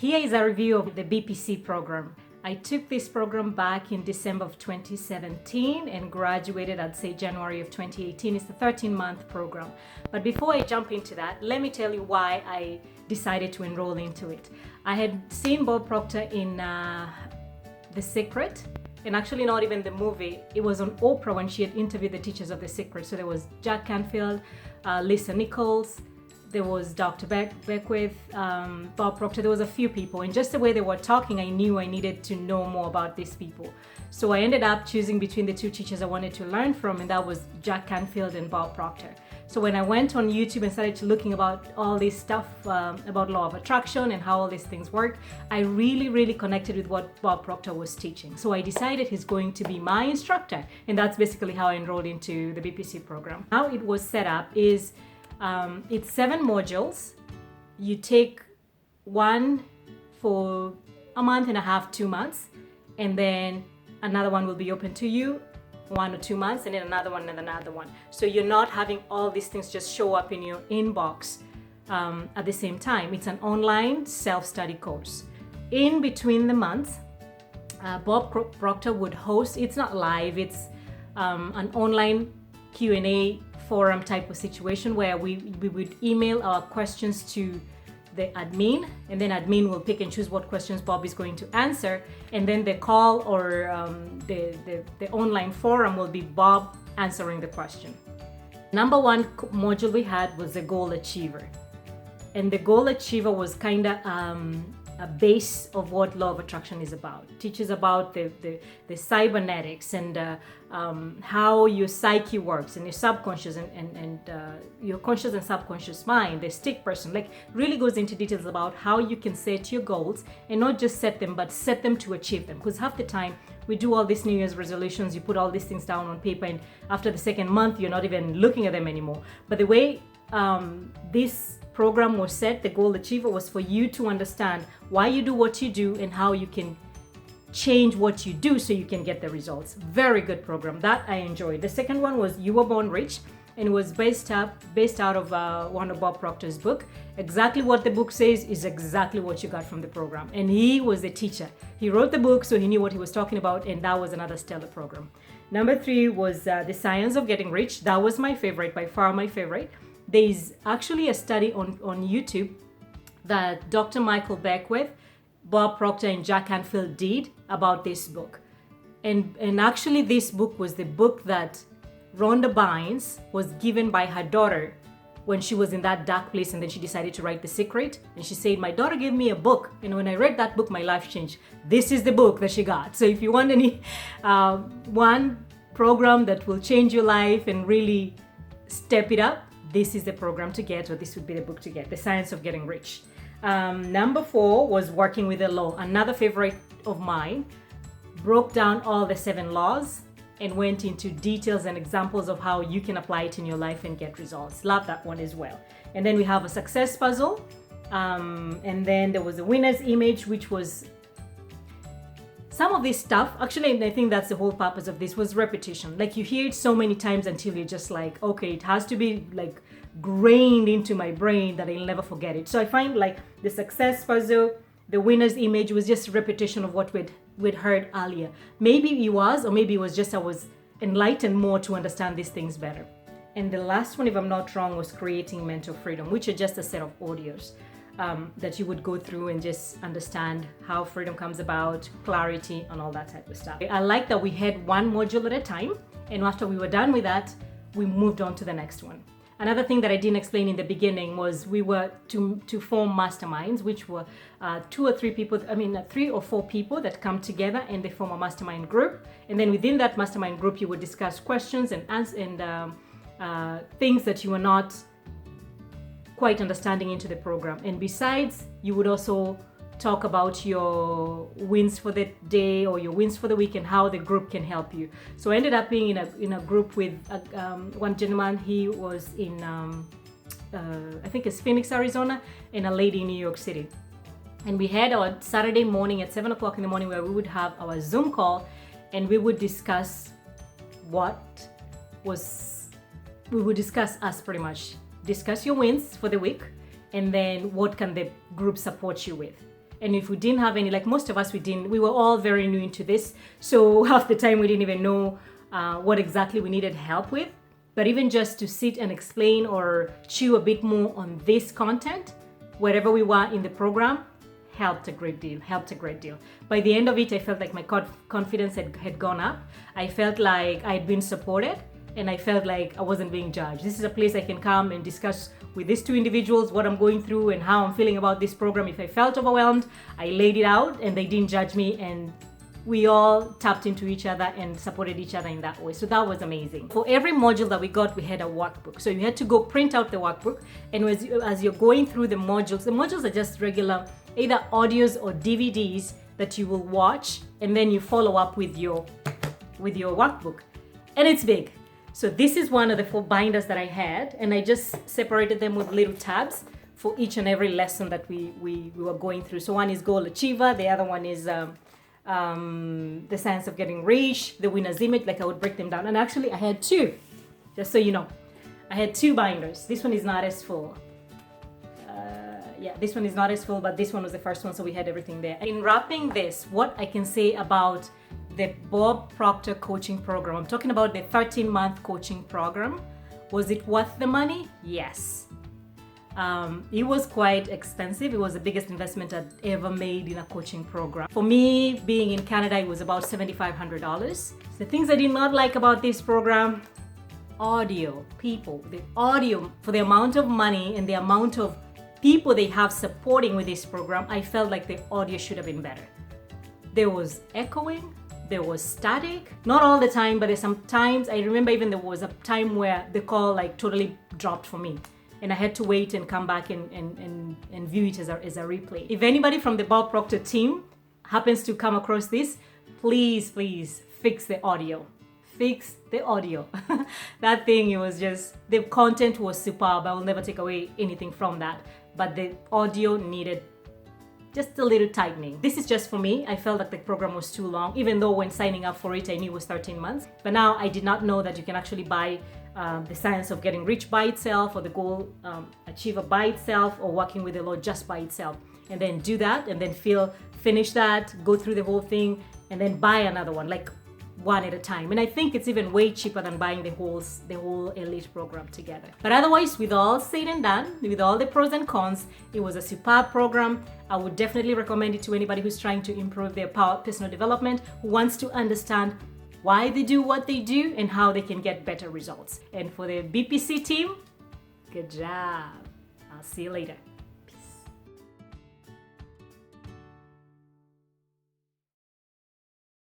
Here is a review of the BPC program. I took this program back in December of 2017 and graduated, I'd say January of 2018. It's a 13-month program. But before I jump into that, let me tell you why I decided to enroll into it. I had seen Bob Proctor in The Secret, and actually not even the movie. It was on Oprah when she had interviewed the teachers of The Secret. So there was Jack Canfield, Lisa Nichols, there was Dr. Beckwith, Bob Proctor. There was a few people, and just the way they were talking, I knew I needed to know more about these people. So I ended up choosing between the two teachers I wanted to learn from, and that was Jack Canfield and Bob Proctor. So when I went on YouTube and started to looking about all this stuff about law of attraction and how all these things work, I really connected with what Bob Proctor was teaching. So I decided he's going to be my instructor, and that's basically how I enrolled into the BPC program. How it was set up is it's 7 modules. You take one for a month and a half, 2 months, and then another one will be open to you 1 or 2 months, and then another one and another one. So you're not having all these things just show up in your inbox at the same time. It's an online self-study course. In between the months, Bob Proctor would host, it's not live, it's an online Q&A forum type of situation where we would email our questions to the admin, and then admin will pick and choose what questions Bob is going to answer, and then the call or the online forum will be Bob answering the question. Number 1 module we had was the goal achiever, and the goal achiever was kind of a base of what law of attraction is about. It teaches about the cybernetics and how your psyche works and your subconscious and your conscious and subconscious mind, the stick person, like really goes into details about how you can set your goals and not just set them, but set them to achieve them. Because half the time we do all these New Year's resolutions, you put all these things down on paper, and after the second month, you're not even looking at them anymore. But the way this program was set, the goal achiever, was for you to understand why you do what you do and how you can change what you do so you can get the results. Very good program that I enjoyed. The second one was You Were Born Rich, and it was based out of one of Bob Proctor's book. Exactly what the book says is exactly what you got from the program, and he was the teacher. He wrote the book, so he knew what he was talking about, and that was another stellar program. Number 3 was The Science of Getting Rich. That was my favorite, by far my favorite. There's actually a study on YouTube that Dr. Michael Beckwith, Bob Proctor, and Jack Canfield did about this book. And actually this book was the book that Rhonda Bynes was given by her daughter when she was in that dark place, and then she decided to write The Secret. And she said, my daughter gave me a book, and when I read that book, my life changed. This is the book that she got. So if you want any one program that will change your life and really step it up, this is the program to get, or this would be the book to get, The Science of Getting Rich. Number 4 was Working with the Law, another favorite of mine. Broke down all the 7 laws and went into details and examples of how you can apply it in your life and get results. Love that one as well. And then we have a success puzzle, and then there was a winner's image, which was some of this stuff. Actually, and I think that's the whole purpose of this, was repetition. Like, you hear it so many times until you're just like, okay, it has to be like grained into my brain that I'll never forget it. So I find like the success puzzle, the winner's image was just repetition of what we'd heard earlier. Maybe it was, or maybe it was just I was enlightened more to understand these things better. And the last one, if I'm not wrong, was Creating Mental Freedom, which are just a set of audios that you would go through and just understand how freedom comes about, clarity, and all that type of stuff. I like that we had one module at a time, and after we were done with that, we moved on to the next one. Another thing that I didn't explain in the beginning was we were to form masterminds, which were 3 or 4 people that come together and they form a mastermind group. And then within that mastermind group, you would discuss questions and things that you were not quite understanding into the program. And besides, you would also talk about your wins for the day or your wins for the week and how the group can help you. So I ended up being in a group with one gentleman. He was in I think it's Phoenix, Arizona, and a lady in New York City. And we had our Saturday morning at 7 o'clock in the morning where we would have our Zoom call, and we would discuss us pretty much. Discuss your wins for the week, and then what can the group support you with. And if we didn't have any, like most of us, we were all very new into this. So half the time we didn't even know what exactly we needed help with. But even just to sit and explain or chew a bit more on this content, wherever we were in the program, helped a great deal. By the end of it, I felt like my confidence had gone up. I felt like I'd been supported, and I felt like I wasn't being judged. This is a place I can come and discuss with these two individuals what I'm going through and how I'm feeling about this program. If I felt overwhelmed, I laid it out and they didn't judge me, and we all tapped into each other and supported each other in that way. So that was amazing. For every module that we got, we had a workbook. So you had to go print out the workbook, and as you're going through the modules are just regular, either audios or DVDs that you will watch, and then you follow up with your workbook. And it's big. So this is one of the 4 binders that I had, and I just separated them with little tabs for each and every lesson that we were going through. So one is Goal Achiever, the other one is the Science of Getting Rich, the Winner's Image. Like I would break them down. And actually I had 2, just so you know. I had 2 binders. This one is not as full. This one is not as full, but this one was the first one, so we had everything there. In wrapping this, what I can say about the Bob Proctor coaching program, I'm talking about the 13-month coaching program. Was it worth the money? Yes. It was quite expensive. It was the biggest investment I'd ever made in a coaching program. For me, being in Canada, it was about $7,500. The things I did not like about this program, audio, people, the audio, for the amount of money and the amount of people they have supporting with this program, I felt like the audio should have been better. There was echoing, there was static, not all the time, but there's some times, I remember even there was a time where the call like totally dropped for me, and I had to wait and come back and view it as a replay. If anybody from the Bob Proctor team happens to come across this, please fix the audio. Fix the audio. That thing, it was just, the content was superb. I will never take away anything from that, but the audio needed just a little tightening. This is just for me. I felt like the program was too long, even though when signing up for it, I knew it was 13 months. But now I did not know that you can actually buy the Science of Getting Rich by itself, or the Goal Achiever by itself, or Working with the Lord just by itself. And then do that, and then finish that, go through the whole thing, and then buy another one, like one at a time. And I think it's even way cheaper than buying the whole elite program together. But otherwise, with all said and done, with all the pros and cons, it was a superb program. I would definitely recommend it to anybody who's trying to improve their personal development, who wants to understand why they do what they do and how they can get better results. And for the BPC team, good job. I'll see you later.